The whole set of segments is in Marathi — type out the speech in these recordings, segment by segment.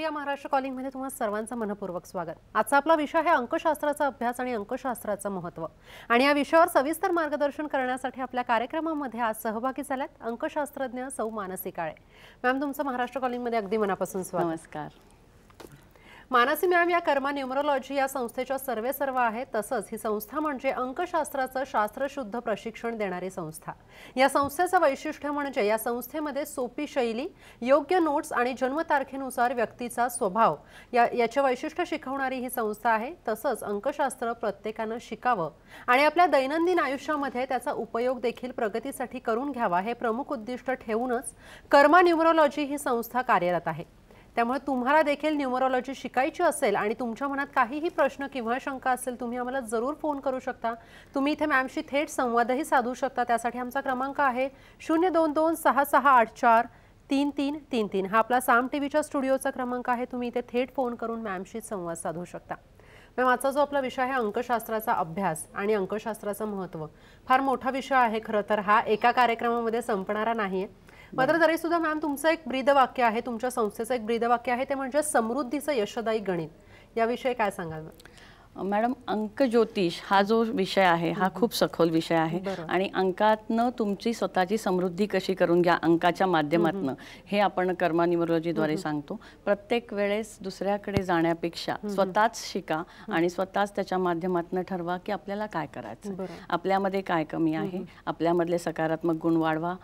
लोकप्रिय महाराष्ट्र कॉलिंग मध्ये तुम्हा सर्वांचं मनपूर्वक स्वागत। आजचा आपला विषय आहे अंकशास्त्राचा अभ्यास आणि अंकशास्त्राचं महत्त्व। आणि या विषयावर सविस्तर मार्गदर्शन करण्यासाठी आपल्या कार्यक्रमामध्ये आज सहभागी झाल्यात अंकशास्त्रज्ञ सौ मानसी काळे। मॅम, तुमचं महाराष्ट्र कॉलिंग मध्ये अगदी मनापासून स्वागत। नमस्कार मानसी मॅम, या कर्मा न्यूमरोलॉजी या संस्थेच्या सर्वेसर्वा आहे। तसंच ही संस्था म्हणजे अंकशास्त्राचं शास्त्रशुद्ध प्रशिक्षण देणारी संस्था। या संस्थेचं वैशिष्ट्य म्हणजे या संस्थेमध्ये सोपी शैली, योग्य नोट्स आणि जन्मतारखेनुसार व्यक्तीचा स्वभाव याचे वैशिष्ट्य शिकवणारी ही संस्था आहे। तसंच अंकशास्त्र प्रत्येकाने शिकावं आणि आपल्या दैनंदिन आयुष्यामध्ये त्याचा उपयोग देखील प्रगतीसाठी करून घ्यावा हे प्रमुख उद्दिष्ट ठेवूनच कर्मा न्यूमरोलॉजी ही संस्था कार्यरत आहे। त्यामुळे तुम्हाला देखील न्यूमरोलॉजी शिकायची असेल आणि तुमच्या मनात काहीही प्रश्न किंवा शंका असेल, तुम्ही आम्हाला जरूर फोन करू शकता। तुम्ही इथे मॅमशी थेट संवादही साधू शकता। त्यासाठी आमचा क्रमांक आहे 02266843333। हा आपला साम टीव्हीच्या स्टुडिओचा क्रमांक आहे। तुम्ही इथे थेट फोन करून मॅमशी संवाद साधू शकता। मॅम, आजचा जो आपला विषय आहे अंकशास्त्राचा अभ्यास आणि अंकशास्त्राचं महत्त्व, फार मोठा विषय आहे। खरं तर हा एका कार्यक्रमामध्ये संपणारा नाहीये। मात्र तरी सुद्धा मॅम, तुमचं एक ब्रीदवाक्य आहे, तुमच्या संस्थेचं एक ब्रीदवाक्य आहे, ते म्हणजे समृद्धीचं यशदायी गणित। याविषयी काय सांगाल मॅडम? अंक ज्योतिष हा जो विषय आहे हा खूप सखोल विषय आहे आणि अंकातनं तुमची स्वतःची समृद्धी कशी करून घ्या अंकाच्या माध्यमातून हे आपण कर्मा न्यूमरोलॉजीद्वारे सांगतो। प्रत्येक वेळेस दुसऱ्याकडे जाण्यापेक्षा स्वतःच शिका आणि स्वतःच त्याच्या माध्यमातून ठरवा की आपल्याला काय करायचं, आपल्यामध्ये काय कमी आहे, आपल्यामधले सकारात्मक गुण वाढवा,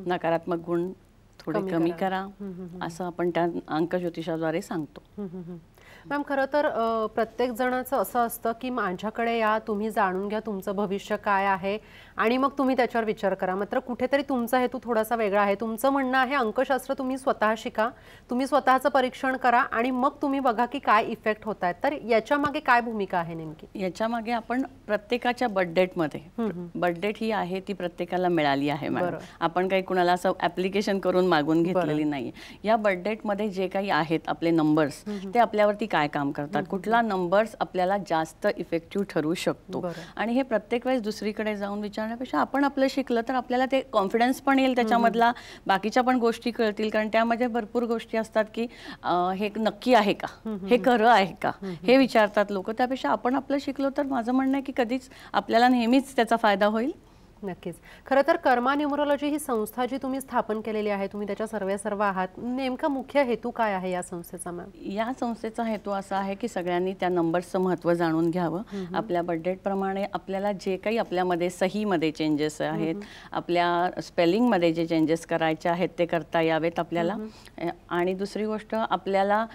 नकारात्मक गुण थोडे कमी करा, असं आपण त्या अंक ज्योतिषाद्वारे सांगतो। मॅम, खरं तर प्रत्येक जणाचं असं असतं की माझ्याकडे या, तुम्ही जाणून घ्या तुमचं भविष्य काय आहे आणि मग तुम्ही त्याच्यावर विचार करा। मात्र कुठेतरी तुमचा हेतू थोडासा वेगळा आहे। तुमचं म्हणणं आहे अंकशास्त्र तुम्ही स्वतः शिका, तुम्ही स्वतःचं परीक्षण करा आणि मग तुम्ही बघा की काय इफेक्ट होत आहेत। तर याच्या मागे काय भूमिका आहे नेमकी? याच्या मागे आपण प्रत्येकाच्या बर्थडेटमध्ये, बर्थडेट ही आहे ती प्रत्येकाला मिळाली आहे मॅडम। आपण काही कुणाला असं ऍप्लिकेशन करून मागून घेतलेली नाही। या बर्थडेटमध्ये जे काही आहेत आपले नंबर्स, ते आपल्यावरती काय काम करतात, कुठला नंबर्स आपल्याला जास्त इफेक्टिव्ह ठरू शकतो आणि हे प्रत्येक वेळेस दुसरीकडे जाऊन विचारण्यापेक्षा आपण आपलं शिकलं तर आपल्याला ते कॉन्फिडन्स पण येईल, त्याच्यामधला बाकीच्या पण गोष्टी कळतील। कारण त्यामध्ये भरपूर गोष्टी असतात की हे नक्की आहे का, हे खरं आहे का, हे विचारतात लोक। त्यापेक्षा आपण आपलं शिकलो तर माझं म्हणणं आहे की कधीच आपल्याला नेहमीच त्याचा फायदा होईल। नक्कीच। खरं तर कर्मा न्यूमरोलॉजी ही संस्था जी तुम्ही स्थापन केलेली आहे, तुम्ही त्याच्या सर्वेसर्वा आहात, नेमका मुख्य हेतू काय आहे या संस्थेचा मॅम? या संस्थेचा हेतू असा आहे की सगळ्यांनी त्या नंबर्सचं महत्त्व जाणून घ्यावं। आपल्या बर्थडेटप्रमाणे आपल्याला जे काही आपल्यामध्ये सहीमध्ये चेंजेस आहेत, आपल्या स्पेलिंगमध्ये जे चेंजेस करायचे आहेत ते करता यावेत आपल्याला। आणि दुसरी गोष्ट, आपल्याला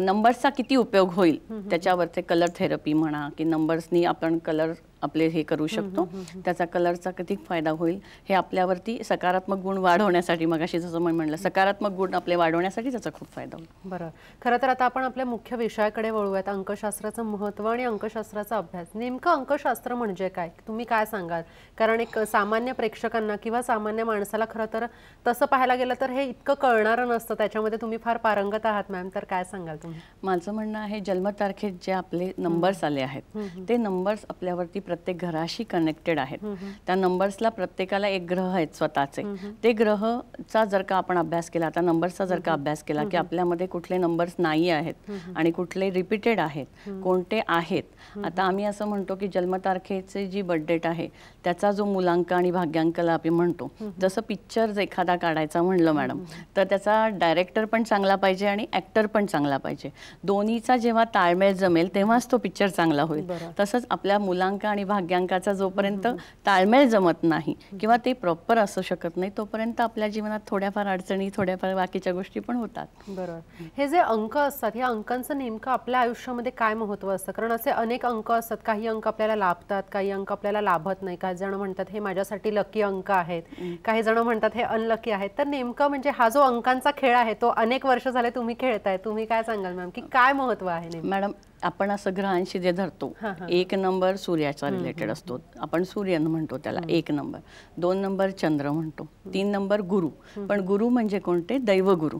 नंबर्सचा किती उपयोग होईल त्याच्यावरचे कलर थेरपी म्हणा की नंबर्सनी आपण कलर आपले हे करू शकतो, त्याचा कलरचा किती फायदा होईल हे आपल्यावरती सकारात्मक गुण वाढवण्यासाठी, मगाशी जसं मी म्हणलं सकारात्मक गुण आपले वाढवण्यासाठी त्याचा खूप फायदा होईल। बरं, खरं तर आता आपण आपल्या मुख्य विषयाकडे वळूयात, अंकशास्त्राचं महत्त्व आणि अंकशास्त्राचा अभ्यास। नेमकं अंकशास्त्र म्हणजे काय, तुम्ही काय सांगाल? कारण एक सामान्य प्रेक्षकांना किंवा सामान्य माणसाला खरं तर तसं पाहायला गेलं तर हे इतकं कळणारं नसतं। त्याच्यामध्ये तुम्ही फार पारंगत आहात मॅम, तर काय सांगाल तुम्ही? माझं म्हणणं आहे जन्मतारखेत जे आपले नंबर्स आले आहेत ते नंबर्स आपल्यावरती प्रत्येक घराशी कनेक्टेड आहेत। त्या नंबर्सला प्रत्येकाला एक ग्रह आहेत स्वतःचे, ते ग्रहचा जर का आपण अभ्यास केला, आता नंबर्सचा जर का अभ्यास केला की आपल्यामध्ये कुठले नंबर्स नाही आहेत आणि कुठले रिपीटेड आहेत, कोणते आहेत। आता आम्ही असं म्हणतो की जन्मतारखेचे जी बर्थडेट आहे त्याचा जो मूलांक आणि भाग्यांकला आपण म्हणतो, जसं पिक्चर एखादा काढायचा म्हणलं मॅडम तर त्याचा डायरेक्टर पण चांगला पाहिजे आणि ॲक्टर पण चांगला पाहिजे। दोन्हीचा जेव्हा ताळमेळ जमेल तेव्हाच तो पिक्चर चांगला होईल। तसंच आपल्या मूलांक आणि भाग्यांकाचा जोपर्यंत ताळमेळ जमत नाही किंवा ते प्रॉपर असू शकत नाही तोपर्यंत आपल्या जीवनात थोड्याफार अडचणी, थोड्याफार बाकीच्या गोष्टी पण होतात। बरोबर। हे जे अंक असतात, या अंकांचं नेमकं आपल्या आयुष्यामध्ये काय महत्त्व असतं? कारण असे अनेक अंक असतात, काही अंक आपल्याला लाभतात, काही अंक आपल्याला लाभत नाही। काही जण म्हणतात हे माझ्यासाठी लकी अंक आहेत, काही जण म्हणतात हे अनलकी आहेत। तर नेमकं म्हणजे हा जो अंकांचा खेळ आहे तो अनेक वर्ष झाले तुम्ही खेळताय, तुम्ही काय सांगाल मॅम की काय महत्त्व आहे? मॅडम, आपण असं ग्रहांशी जे धरतो, एक नंबर सूर्याचा रिलेटेड असतो, आपण सूर्य म्हणतो त्याला एक नंबर, 2 नंबर चंद्र म्हणतो, 3 नंबर गुरु। पण गुरु म्हणजे कोणते? दैवगुरु,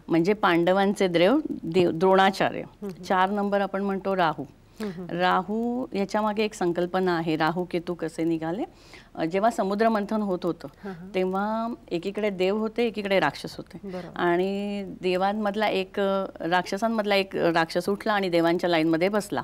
म्हणजे पांडवांचे द्रोणाचार्य। 4 नंबर आपण म्हणतो राहू, राहू याच्या मागे एक संकल्पना आहे, राहू केतू कसे निघाले. जेव्हा समुद्र मंथन होत होतं तेव्हा एकीकडे देव होते, एकीकडे राक्षस होते आणि देवांमधला एक राक्षसांमधला एक राक्षस उठला आणि देवांच्या लाईनमध्ये बसला.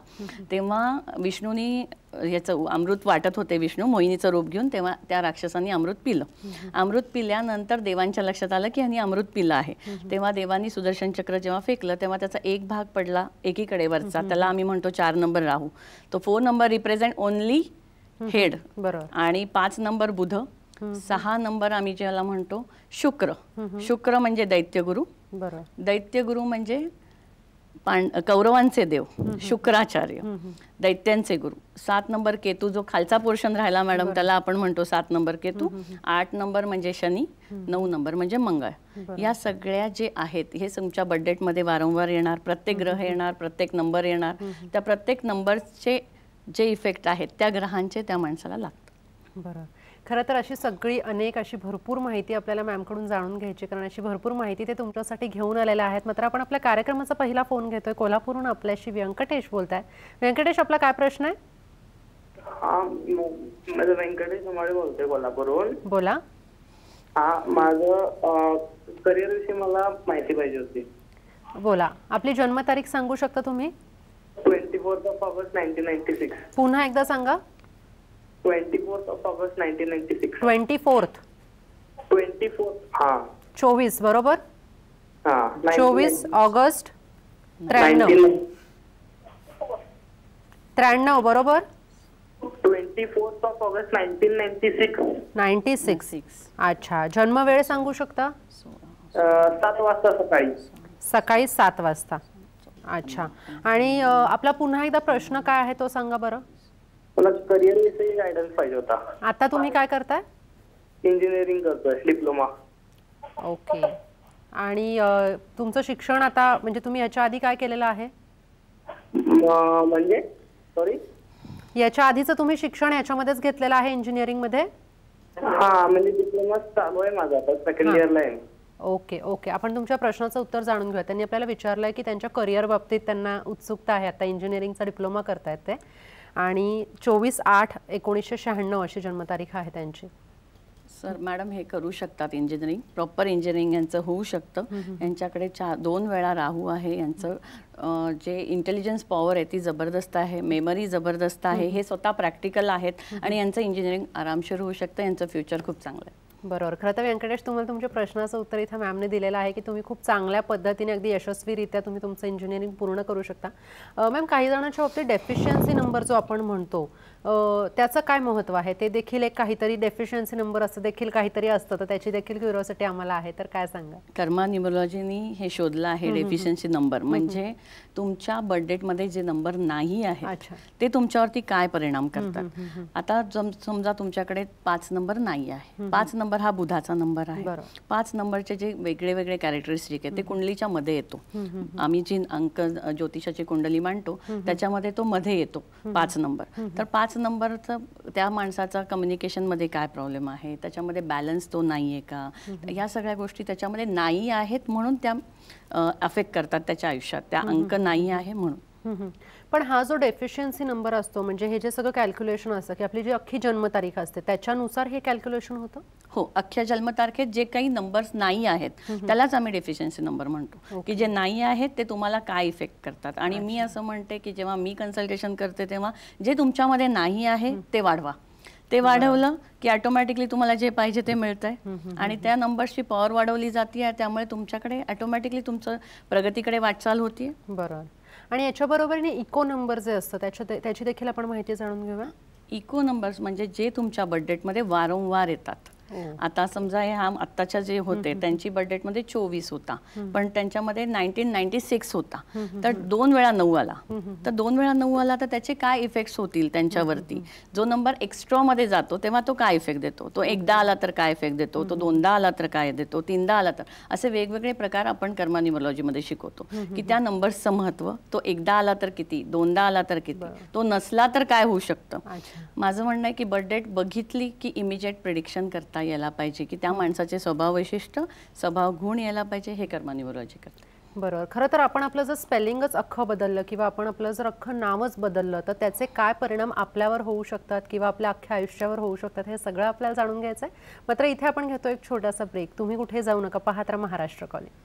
तेव्हा विष्णूनी याचं अमृत वाटत होते, विष्णू मोहिनीचं रूप घेऊन. तेव्हा त्या राक्षसांनी अमृत पिलं. अमृत पिल्यानंतर देवांच्या लक्षात आलं की ह्यांनी अमृत पिलं आहे. तेव्हा देवांनी सुदर्शन चक्र जेव्हा फेकलं तेव्हा त्याचा एक भाग पडला एकीकडे वरचा, त्याला आम्ही म्हणतो 4 नंबर राहू. तो 4 नंबर रिप्रेझेंट ओनली हेड आणि 5 नंबर बुध, 6 नंबर आम्ही ज्याला म्हणतो शुक्र. शुक्र म्हणजे दैत्यगुरु, दैत्यगुरु म्हणजे कौरवांचे देव शुक्राचार्य, दैत्यांचे गुरु. 7 नंबर केतू, जो खालचा पोर्शन राहिला मॅडम त्याला आपण म्हणतो 7 नंबर केतू. 8 नंबर म्हणजे शनी, 9 नंबर म्हणजे मंगळ. या सगळ्या जे आहेत हे तुमच्या बर्थडेटमध्ये वारंवार येणार, प्रत्येक ग्रह येणार, प्रत्येक नंबर येणार. त्या प्रत्येक नंबरचे जे इफेक्ट आहेत त्या ग्रहांचे त्या माणसाला लागतात. बरं. खरं तर अशी सगळी अनेक अशी भरपूर माहिती आपल्याला मॅमकडून जाणून घ्यायची, कारण अशी भरपूर माहिती ते तुमच्यासाठी घेऊन आलेल्या आहेत. मात्र आपण आपल्या कार्यक्रमाचा पहिला फोन घेतोय. कोल्हापूरहून आपल्याशी व्यंकटेश बोलताय. व्यंकटेश, आपला काय प्रश्न आहे? माझं व्यंकटेश धमाळे बोलतोय कोल्हापूरहून. बोला. माझं करिअर विषयी मला माहिती पाहिजे होती. बोला. आपली जन्मतारीख सांगू शकता तुम्ही? 24 ऑगस्ट 1996. पुन्हा एकदा सांगा. 24 ऑगस्ट 1996. 24 हा 24 बरोबर. 24 ऑगस्ट 93 बरोबर. 24 ऑगस्ट 1996. अच्छा. जन्म वेळ सांगू शकता? 7 वाजता सकाळी. सकाळी 7 वाजता. अच्छा. आणि आपला पुन्हा एकदा प्रश्न काय आहे तो सांगा बरं. मला करिअर विषयी गायडन्स पाहिजे होता. आता तुम्ही काय करताय? इंजिनिअरिंग करतोय, डिप्लोमा. ओके. आणि तुमचं शिक्षण आता म्हणजे तुम्ही याच्या आधी काय केलेलं आहे? म्हणजे सॉरी, याच्या आधीचं तुम्ही शिक्षण याच्यामध्येच घेतलेलं आहे इंजिनिअरिंग मध्ये? हा, म्हणजे डिप्लोमा चालू आहे माझा, आता सेकंड इयरला आहे. Okay okay. आपण तुमच्या प्रश्नाचं उत्तर जाणून घेऊया. त्यांनी आपल्याला विचारलंय की त्यांच्या करिअर बाबतीत त्यांना उत्सुकता आहे. आता इंजिनिअरिंगचा डिप्लोमा करतायत ते आणि 24/8/1996 अशी जन्मतारीख आहे त्यांची. सर मॅडम हे करू शकतात इंजिनिअरिंग, प्रॉपर इंजिनिअरिंग यांचं होऊ शकतं. यांच्याकडे 2 वेळा राहू आहे. यांचं जे इंटेलिजन्स पॉवर आहे ती जबरदस्त आहे, मेमरी जबरदस्त आहे. हे स्वतः प्रॅक्टिकल आहेत आणि यांचं इंजिनिअरिंग आरामशीर होऊ शकतं. यांचं फ्युचर खूप चांगलं आहे. बरोबर. खरं तर व्यंकटेश, तुम्हाला तुमच्या प्रश्नाचं उत्तर इथं मॅमने दिलेलं आहे की तुम्ही खूप चांगल्या पद्धतीने अगदी यशस्वीरित्या तुम्ही तुमचं इंजिनिअरिंग पूर्ण करू शकता. मॅम, काही जणांच्या बाबतीत डेफिशियन्सी नंबर जो आपण म्हणतो त्याचं काय महत्त्व आहे? ते देखील एक काहीतरी डेफिशियन्सी नंबर असं देखील काहीतरी असतं, तर त्याची देखील क्युरिओसिटी आम्हाला आहे, तर काय सांगा? कर्मा न्यूमरोलॉजीनी हे शोधलं आहे डेफिशियन्सी नंबर म्हणजे तुमच्या बर्थडेटमध्ये जे नंबर नाही आहे ते तुमच्यावरती काय परिणाम करतात. आता समजा तुमच्याकडे 5 नंबर नाही आहे. 5 नंबर हा बुधाचा नंबर आहे. 5 नंबरचे जे वेगळे वेगळे कॅरेक्टरिस्टिक आहे ते कुंडलीच्या मध्ये येतो. आम्ही जी अंक ज्योतिषाची कुंडली मांडतो त्याच्यामध्ये तो मध्ये येतो 5 नंबर. तर 5 नंबरचं त्या माणसाचा कम्युनिकेशनमध्ये काय प्रॉब्लेम आहे, त्याच्यामध्ये बॅलन्स तो नाही आहे का, या सगळ्या गोष्टी त्याच्यामध्ये नाही आहेत म्हणून त्या अफेक्ट करतात त्याच्या आयुष्यात. त्या अंक नाही आहे म्हणून. पण हा जो डेफिशियन्सी नंबर असतो म्हणजे हे जे सगळं कॅल्क्युलेशन असतं की आपली जी अख्खी जन्मतारीख असते त्याच्यानुसार हे कॅल्क्युलेशन होतं? हो, अख्ख्या जन्मतारखेत जे काही नंबर्स नाही आहेत त्यालाच आम्ही डेफिशियन्सी नंबर म्हणतो की जे नाही आहेत ते तुम्हाला काय इफेक्ट करतात. आणि मी असं म्हणते की जेव्हा मी कन्सल्टेशन करते तेव्हा जे तुमच्यामध्ये नाही आहे ते वाढवा. ते वाढवलं की ऑटोमॅटिकली तुम्हाला जे पाहिजे ते मिळतंय आणि त्या नंबर्सची पॉवर वाढवली जाते. त्यामुळे तुमच्याकडे ऑटोमॅटिकली तुमचं प्रगतीकडे वाटचाल होतीये. बरोबर. आणि याच्याबरोबरीने इको नंबर जे असतं त्याची देखील आपण माहिती जाणून घेऊया. इको नंबर्स म्हणजे जे तुमच्या बर्थडेटमध्ये वारंवार येतात. आता समजा हे आत्ताच्या जे होते त्यांची बर्थडेटमध्ये 24 होता पण त्यांच्यामध्ये 1996 होता, तर 2 वेळा 9 आला. तर 2 वेळा 9 आला तर त्याचे काय इफेक्ट्स होतील त्यांच्यावरती. जो नंबर एक्स्ट्रा मध्ये जातो तेव्हा तो काय इफेक्ट देतो, तो एकदा आला तर काय इफेक्ट देतो, तो 2दा आला तर काय देतो, 3दा आला तर, असे वेगवेगळे प्रकार आपण कर्मा न्यूमरोलॉजीमध्ये शिकवतो की त्या नंबर्सचं महत्त्व. तो एकदा आला तर किती, 2दा आला तर किती, तो नसला तर काय होऊ शकतं. माझं म्हणणं आहे की बर्थडेट बघितली की इमिजिएट प्रेडिक्शन करता यायला पाहिजे की त्या माणसाचे स्वभाव वैशिष्ट्य, स्वभाव गुण यायला पाहिजे. हे कर्मा न्यूमरोलॉजी करते. बरोबर. खरं तर आपण आपलं जर स्पेलिंगच अख्खं बदललं किंवा आपण आपलं जर अख्खं नावच बदललं तर त्याचे काय परिणाम आपल्यावर होऊ शकतात किंवा आपल्या अख्ख्या आयुष्यावर होऊ शकतात हे सगळं आपल्याला जाणून घ्यायचं आहे. मात्र इथे आपण घेतो एक छोटासा ब्रेक. तुम्ही कुठे जाऊ नका, पाहत राहा महाराष्ट्र कॉलिंग.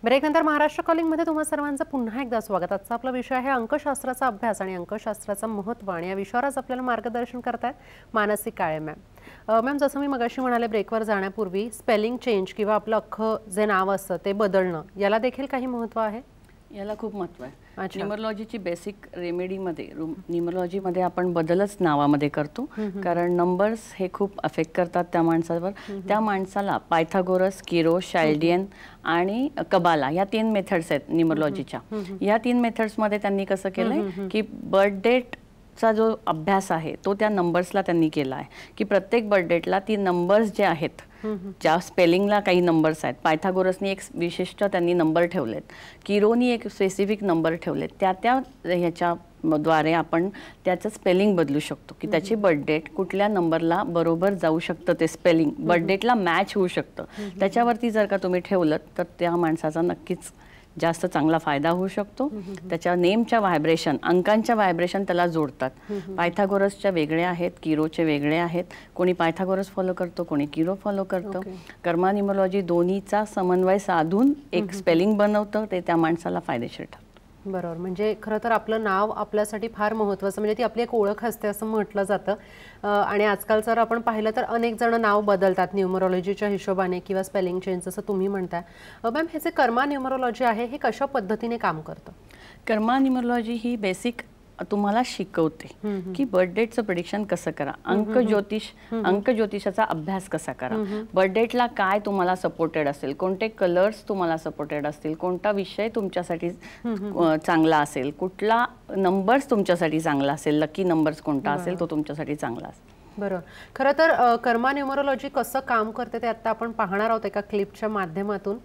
ब्रेकनंतर महाराष्ट्र कॉलिंगमध्ये तुम्हा सर्वांचं पुन्हा एकदा स्वागत. आजचा आपला विषय आहे अंकशास्त्राचा अभ्यास आणि अंकशास्त्राचं महत्त्व, आणि या विषयावरच आपल्याला मार्गदर्शन करतायत मानसी काळे मॅम. मॅम, जसं मी मगाशी म्हणाले ब्रेकवर जाण्यापूर्वी, स्पेलिंग चेंज किंवा आपलं अख्खं जे नाव असतं ते बदलणं याला देखील काही महत्त्व आहे? याला खूप महत्त्व आहे. न्यूमरोलॉजीची बेसिक रेमेडीमध्ये न्यूमरोलॉजीमध्ये आपण बदलच नावामध्ये करतो, कारण नंबर्स हे खूप अफेक्ट करतात त्या माणसावर. त्या माणसाला पायथागोरस, किरो, शाल्डियन आणि कबाला या 3 मेथड्स आहेत न्यूमरोलॉजीच्या. या 3 मेथड्समध्ये त्यांनी कसं केलंय की बर्थ डेटचा जो अभ्यास आहे तो त्या नंबर्सला त्यांनी केला आहे, की प्रत्येक बर्थ डेटला ती नंबर्स जे आहेत, ज्या स्पेलिंगला काही नंबर्स आहेत, पायथागोरसनी एक विशिष्ट त्यांनी नंबर ठेवलेत, किरोनी एक स्पेसिफिक नंबर ठेवलेत, त्या ह्याच्याद्वारे आपण त्याचं स्पेलिंग बदलू शकतो, की त्याची बर्थ डेट कुठल्या नंबरला बरोबर जाऊ शकतं, ते स्पेलिंग बर्थ डेटला मॅच होऊ शकतं. त्याच्यावरती जर का तुम्ही ठेवलं तर त्या माणसाचा नक्कीच जास्त चांगला फायदा होऊ शकतो. त्याच्या नेमच्या व्हायब्रेशन, अंकांच्या व्हायब्रेशन त्याला जोडतात. पायथागोरसच्या वेगळे आहेत, किरोचे वेगळे आहेत. कोणी पायथागोरस फॉलो करतो, कोणी किरो फॉलो करतो. कर्मा न्यूमरोलॉजी दोन्हीचा समन्वय साधून एक स्पेलिंग बनवतं, ते त्या माणसाला फायदेशीर ठरतं. बरोबर. म्हणजे खरं तर आपलं नाव आपल्यासाठी फार महत्त्वाचं, म्हणजे ती आपली एक ओळख असते असं म्हटलं जातं. आणि आजकाल जर आपण पाहिलं तर अनेक जण नाव बदलतात न्यूमरोलॉजीच्या हिशोबाने किंवा स्पेलिंग चेंज जसं तुम्ही म्हणताय. मॅम, हे जे कर्मा न्यूमरोलॉजी आहे हे कशा पद्धतीने काम करतं? कर्मा न्यूमरोलॉजी ही बेसिक तुम्हाला शिकवते की बर्थ डेटचं प्रेडिक्शन कसं करा, अंक ज्योतिषाचा अभ्यास कसा करा, बर्थ डेटला काय तुम्हाला सपोर्टेड असेल, कोणते कलर्स तुम्हाला सपोर्टेड असतील, कोणता विषय तुमच्यासाठी चांगला असेल, कुठला नंबर्स तुमच्यासाठी चांगला असेल, लकी नंबर्स कोणता असेल तो तुमच्यासाठी चांगला असेल. बरोबर. खरं तर कर्मा न्यूमरोलॉजी कसं काम करते ते आता आपण पाहणार आहोत एका क्लिपच्या माध्यमातून.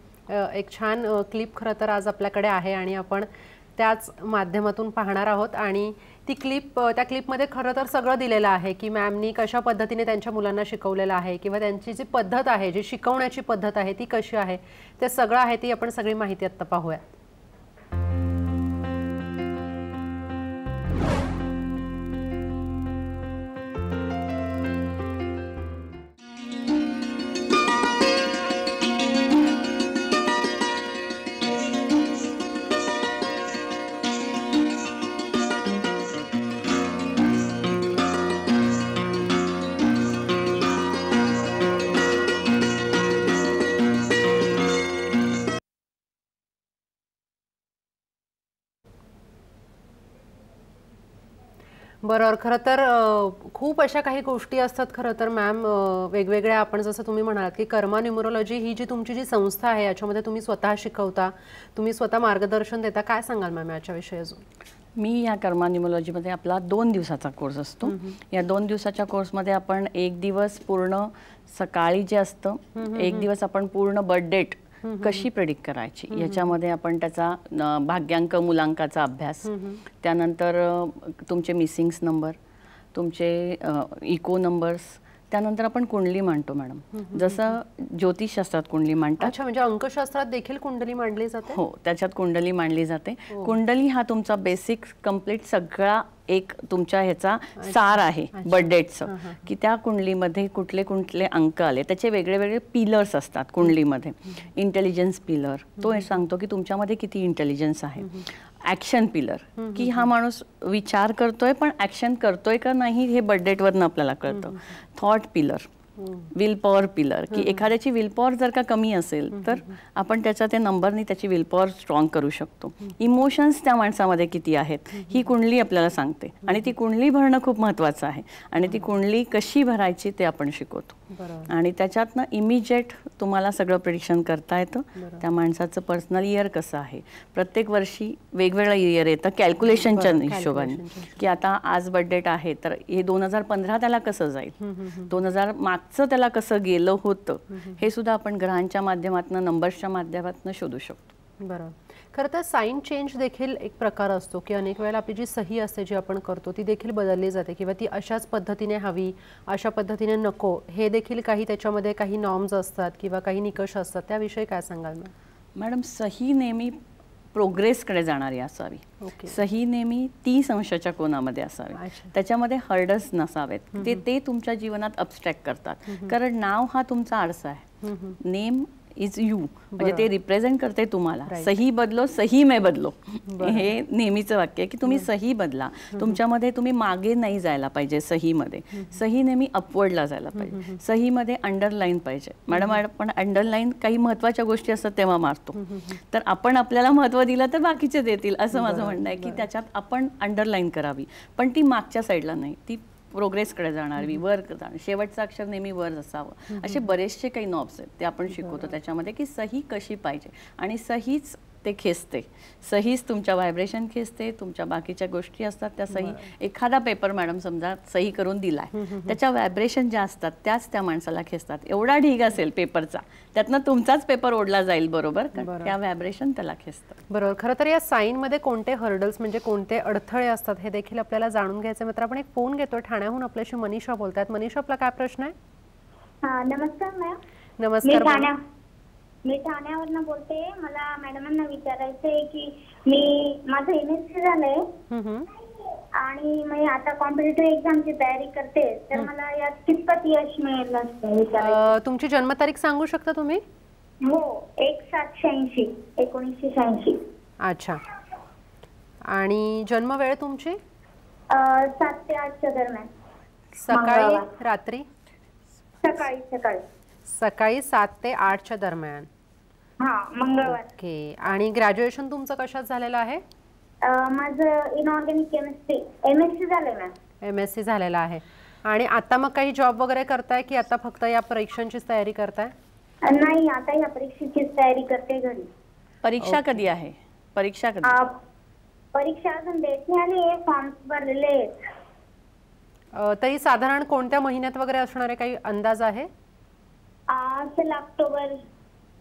एक छान क्लिप खरं तर आज आपल्याकडे आहे आणि आपण त्याच माध्यमातून पाहणार आहोत. आणि ती त्या क्लिपमध्ये खरं तर सगळं दिलेलं आहे की मॅमनी कशा पद्धतीने त्यांच्या मुलांना शिकवलेलं आहे किंवा त्यांची जी पद्धत आहे, जी शिकवण्याची पद्धत आहे ती कशी आहे, ते सगळं आहे. ती आपण सगळी माहिती आत्ता पाहूया. बरोबर. खरं तर खूप अशा काही गोष्टी असतात खरं तर मॅम वेगवेगळ्या. आपण जसं तुम्ही म्हणालात की कर्मा न्यूमरोलॉजी ही जी तुमची जी संस्था आहे याच्यामध्ये तुम्ही स्वतः शिकवता, तुम्ही स्वतः मार्गदर्शन देता. काय सांगाल मॅम याच्याविषयी अजून? मी या कर्मा न्यूमरोलॉजीमध्ये आपला 2 दिवसाचा कोर्स असतो. या 2 दिवसाच्या कोर्समध्ये आपण 1 दिवस पूर्ण सकाळी जे असतं, 1 दिवस आपण पूर्ण बर्थ डेट कशी प्रेडिक्ट करायची याच्यामध्ये आपण त्याचा भाग्यांक मूलांकाचा अभ्यास, त्यानंतर तुमचे मिसिंग्स नंबर, तुमचे इको नंबर्स, त्यानंतर आपण कुंडली मांडतो मॅडम. जसं ज्योतिषशास्त्रात कुंडली मांडतात. अच्छा, म्हणजे अंकशास्त्रात देखील कुंडली मांडली जाते? हो, त्याच्यात कुंडली मांडली जाते. कुंडली हा तुमचा बेसिक कंप्लीट सगळा एक तुमच्या ह्याचा सार आहे बर्थ डेटचं, की त्या कुंडलीमध्ये कुठले कुठले अंक आले, त्याचे वेगळे वेगळे पिलर्स असतात कुंडलीमध्ये. इंटेलिजन्स पिलर तो सांगतो की तुमच्यामध्ये किती इंटेलिजन्स आहे. ॲक्शन पिलर की हा माणूस विचार करतोय पण ॲक्शन करतोय का नाही हे बर्थ डेटवरनं आपल्याला कळतं. Thought pillar, will power pillar की एखाद्याची विल पॉवर जर का कमी असेल तर आपण त्याच्या त्या नंबरनी त्याची विल पॉवर स्ट्रॉंग करू शकतो. इमोशन्स त्या माणसामध्ये किती आहेत ही कुंडली आपल्याला सांगते, आणि ती कुंडली भरणं खूप महत्त्वाचं आहे. आणि ती कुंडली कशी भरायची ते आपण शिकवतो. आणि त्याच्यातनं इमिजिएट तुम्हाला सगळं प्रेडिक्शन करता येतं. त्या माणसाचं पर्सनल इयर कसं आहे, प्रत्येक वर्षी वेगवेगळं इयर येतं कॅल्क्युलेशनच्या हिशोबाने, की आता आज बर्थ डेट आहे तर हे 2015 त्याला कसं जाईल, 2000 मागचं त्याला कसं गेलं होतं हे सुद्धा आपण ग्रहांच्या माध्यमातून, नंबर्सच्या माध्यमातून शोधू शकतो. बरोबर. खरं तर साईन चेंज देखील एक प्रकार असतो की अनेक वेळेला आपली जी सही असते जी आपण करतो ती देखील बदलली जाते किंवा ती अशाच पद्धतीने हवी, अशा पद्धतीने नको, हे देखील काही त्याच्यामध्ये काही नॉर्म्स असतात किंवा काही निकष असतात, त्याविषयी काय सांगाल मॅडम? सही नेहमी प्रोग्रेसकडे जाणारी असावी. ओके. सही नेहमी 30 अंशाच्या कोनामध्ये असावी. त्याच्यामध्ये हर्डल्स नसावेत. ते तुमच्या जीवनात अबस्ट्रॅक्ट करतात. कारण नाव हा तुमचा आरसा आहे. नेम इज यू, म्हणजे ते रिप्रेझेंट करते तुम्हाला. सही बदलो, सही में बदलो, हे नेहमीचं वाक्य आहे की तुम्ही सही बदला. तुमच्यामध्ये तुम्ही मागे नाही जायला पाहिजे. सहीमध्ये सही नेहमी अपवर्डला जायला पाहिजे. सहीमध्ये अंडरलाईन पाहिजे. मॅडम, आपण अंडरलाईन काही महत्त्वाच्या गोष्टी असतात तेव्हा मारतो, तर आपण आपल्याला महत्त्व दिलं तर बाकीचे देतील, असं माझं म्हणणं आहे की त्याच्यात आपण अंडरलाईन करावी, पण ती मागच्या साईडला नाही, ती प्रोग्रेसकडे जाणारी, वर जाणार. शेवटचं अक्षर नेहमी वर असावं. असे बरेचसे काही नॉब्स आहेत ते आपण शिकवतो त्याच्यामध्ये की सही कशी पाहिजे. आणि सहीच ते खेचते. सहीच तुमच्या व्हायब्रेशन खेचते. तुमच्या बाकीच्या गोष्टी असतात त्या सही. एखादा पेपर मॅडम समजा सही करून दिलाय, त्याच्या व्हायब्रेशन ज्या असतात त्याच त्या माणसाला खेचतात. एवढा ढीग असेल पेपरचा, त्यातनं तुमचाच पेपर ओढला जाईल, बरोबर, त्या व्हायब्रेशन त्याला खेचतात. बरोबर. खरं तर या साईन मध्ये कोणते हर्डल्स म्हणजे कोणते अडथळे असतात हे देखील आपल्याला जाणून घ्यायचं. मात्र आपण एक फोन घेतो. ठाण्याहून आपल्याशी मनीषा बोलतात. मनीषा, आपला काय प्रश्न आहे? नमस्कार मॅम. नमस्कार. मी ठाण्यावरनं बोलते. मला मॅडमांना विचारायचं आहे की माझं MSc झालंय आणि मी आता कॉम्पिटिटिव्ह एक्झामची तयारी करते, तर मला यात कितपत यश मिळेल असं विचारायचं. तुमची जन्मतारीख सांगू शकता तुम्ही? हो, 1986. अच्छा. आणि जन्मवेळ तुमची? 7 ते 8च्या दरम्यान. सकाळी, रात्री? सकाळी. सकाळी 7 ते 8च्या दरम्यान. मंगळवार. ओके. आणि ग्रॅज्युएशन तुमचं कशात झालेलं आहे? माझं इनऑर्गॅनिक केमिस्ट्री MSc झालंय मॅम. MSc झालेलं आहे. आणि आता मग काही जॉब वगैरे करताय की आता फक्त या परीक्षांचीच तयारी करताय? नाही, आता या परीक्षेचीच तयारी करते घरी. परीक्षा कधी आहे? परीक्षा अजून डेट नाही आली. फॉर्म्स भरलेले आहेत. तरी साधारण कोणत्या महिन्यात वगैरे असणारे काही अंदाज आहे? असेल ऑक्टोबर.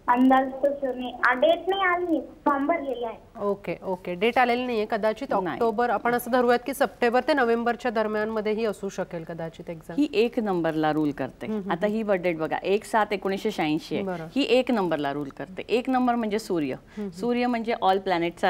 अंदाज तसं नाही, डेट नाही आली, फॉर्म भरलेला आहे. ओके. डेट आलेली नाहीये. कदाचित ऑक्टोबर, आपण असं धरूयात की सप्टेंबर ते नोव्हेंबरच्या दरम्यान मध्ये ही असू शकेल कदाचित एक्झाम. ही 1 नंबरला रूल करते. आता ही बर्थ बघा, 1/7/1986 आहे. ही 1 नंबरला रूल करते. 1 नंबर म्हणजे सूर्य. सूर्य म्हणजे ऑल प्लॅनेटचा